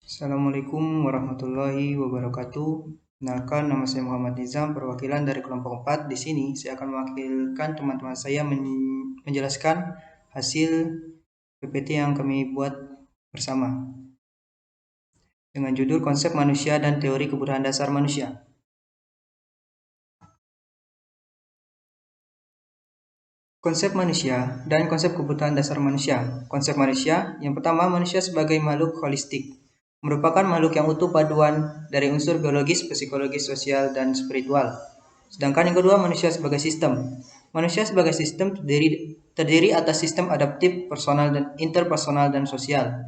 Assalamualaikum warahmatullahi wabarakatuh. Kenalkan, nama saya Muhammad Nizam, perwakilan dari kelompok 4. Di sini saya akan mewakilkan teman-teman saya menjelaskan hasil PPT yang kami buat bersama dengan judul Konsep Manusia dan Teori Kebutuhan Dasar Manusia. Konsep manusia dan konsep kebutuhan dasar manusia. Konsep manusia, yang pertama, manusia sebagai makhluk holistik, merupakan makhluk yang utuh paduan dari unsur biologis, psikologis, sosial, dan spiritual. Sedangkan yang kedua, manusia sebagai sistem. Manusia sebagai sistem terdiri atas sistem adaptif, personal, dan interpersonal, dan sosial.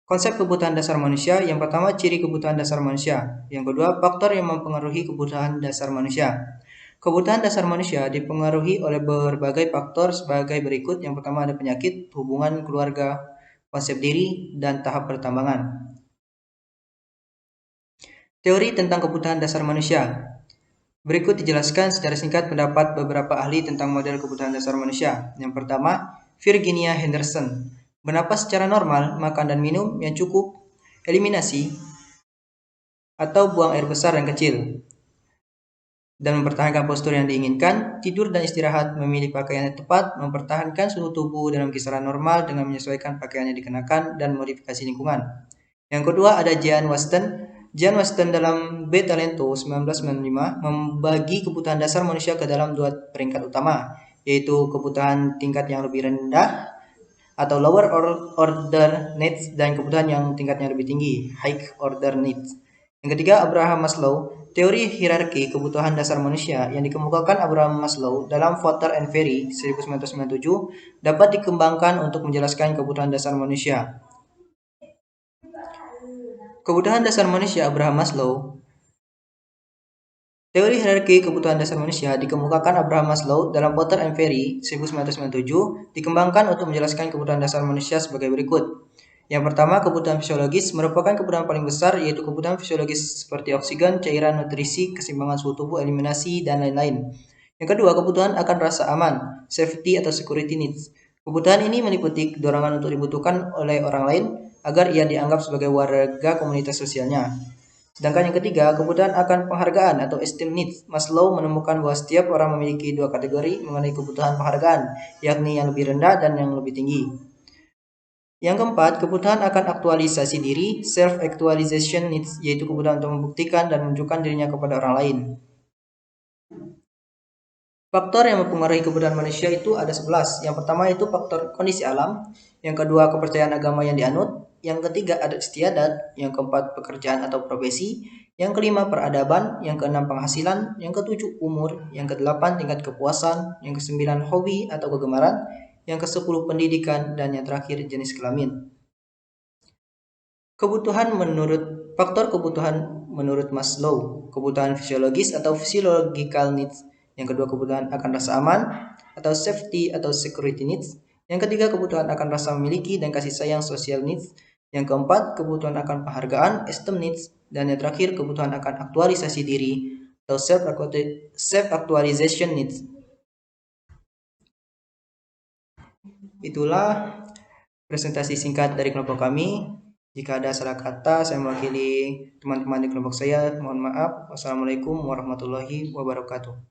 Konsep kebutuhan dasar manusia, yang pertama, ciri kebutuhan dasar manusia. Yang kedua, faktor yang mempengaruhi kebutuhan dasar manusia. Kebutuhan dasar manusia dipengaruhi oleh berbagai faktor sebagai berikut. Yang pertama ada penyakit, hubungan keluarga, konsep diri, dan tahap pertambangan. Teori tentang kebutuhan dasar manusia. Berikut dijelaskan secara singkat pendapat beberapa ahli tentang model kebutuhan dasar manusia. Yang pertama, Virginia Henderson. Bernapas secara normal, makan dan minum yang cukup, eliminasi, atau buang air besar dan kecil, dan mempertahankan postur yang diinginkan, tidur dan istirahat, memilih pakaian yang tepat, mempertahankan suhu tubuh dalam kisaran normal dengan menyesuaikan pakaian yang dikenakan, dan modifikasi lingkungan. Yang kedua ada Jane Austen. Jane Austen dalam B. Talento 1995 membagi kebutuhan dasar manusia ke dalam dua peringkat utama, yaitu kebutuhan tingkat yang lebih rendah atau lower order needs dan kebutuhan yang tingkatnya lebih tinggi, high order needs. Yang ketiga, Abraham Maslow. Teori hierarki kebutuhan dasar manusia yang dikemukakan Abraham Maslow dalam Water and Fairy 1997 dapat dikembangkan untuk menjelaskan kebutuhan dasar manusia. Kebutuhan dasar manusia Abraham Maslow. Teori hierarki kebutuhan dasar manusia dikemukakan Abraham Maslow dalam Water and Fairy 1997 dikembangkan untuk menjelaskan kebutuhan dasar manusia sebagai berikut. Yang pertama, kebutuhan fisiologis merupakan kebutuhan paling besar, yaitu kebutuhan fisiologis seperti oksigen, cairan, nutrisi, keseimbangan suhu tubuh, eliminasi, dan lain-lain. Yang kedua, kebutuhan akan rasa aman, safety atau security needs. Kebutuhan ini meliputi dorongan untuk dibutuhkan oleh orang lain agar ia dianggap sebagai warga komunitas sosialnya. Sedangkan yang ketiga, kebutuhan akan penghargaan atau esteem needs. Maslow menemukan bahwa setiap orang memiliki dua kategori mengenai kebutuhan penghargaan, yakni yang lebih rendah dan yang lebih tinggi. Yang keempat, kebutuhan akan aktualisasi diri, self-actualization needs, yaitu kebutuhan untuk membuktikan dan menunjukkan dirinya kepada orang lain. Faktor yang mempengaruhi kebutuhan manusia itu ada 11. Yang pertama itu faktor kondisi alam, yang kedua kepercayaan agama yang dianut, yang ketiga adat istiadat, yang keempat pekerjaan atau profesi, yang kelima peradaban, yang keenam penghasilan, yang ketujuh umur, yang kedelapan tingkat kepuasan, yang kesembilan hobi atau kegemaran, yang kesepuluh pendidikan, dan yang terakhir jenis kelamin. Faktor kebutuhan menurut Maslow, kebutuhan fisiologis atau physiological needs. Yang kedua, kebutuhan akan rasa aman atau safety atau security needs. Yang ketiga, kebutuhan akan rasa memiliki dan kasih sayang social needs. Yang keempat, kebutuhan akan penghargaan esteem needs. Dan yang terakhir, kebutuhan akan aktualisasi diri atau self-actualization needs. Itulah presentasi singkat dari kelompok kami. Jika ada salah kata, saya mewakili teman-teman di kelompok saya. Mohon maaf. Wassalamualaikum warahmatullahi wabarakatuh.